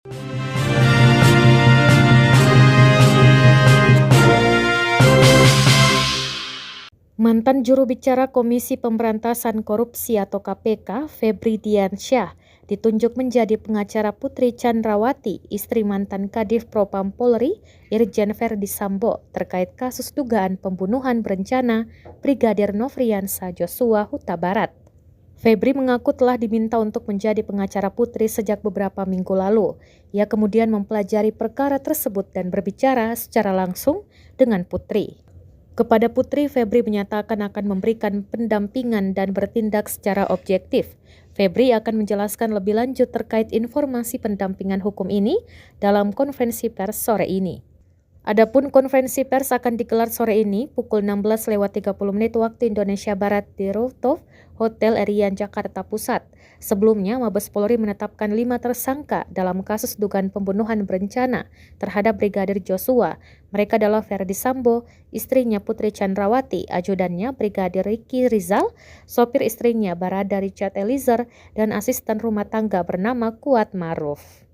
Mantan juru bicara Komisi Pemberantasan Korupsi atau KPK, Febri Diansyah, ditunjuk menjadi pengacara Putri Chandrawati, istri mantan Kadif Propam Polri, Irjen Verdi Sambo, terkait kasus dugaan pembunuhan berencana Brigadir Nofriansah Joshua Huta Barat. Febri mengaku telah diminta untuk menjadi pengacara Putri sejak beberapa minggu lalu. Ia kemudian mempelajari perkara tersebut dan berbicara secara langsung dengan Putri. Kepada Putri, Febri menyatakan akan memberikan pendampingan dan bertindak secara objektif. Febri akan menjelaskan lebih lanjut terkait informasi pendampingan hukum ini dalam konferensi pers sore ini. Adapun konferensi pers akan digelar sore ini pukul 16.30 waktu Indonesia Barat di rooftop Hotel Erian Jakarta Pusat. Sebelumnya, Mabes Polri menetapkan 5 tersangka dalam kasus dugaan pembunuhan berencana terhadap Brigadir Joshua. Mereka adalah Verdi Sambo, istrinya Putri Chandrawati, ajudannya Brigadir Ricky Rizal, sopir istrinya Barada Richard Eliezer, dan asisten rumah tangga bernama Kuat Maruf.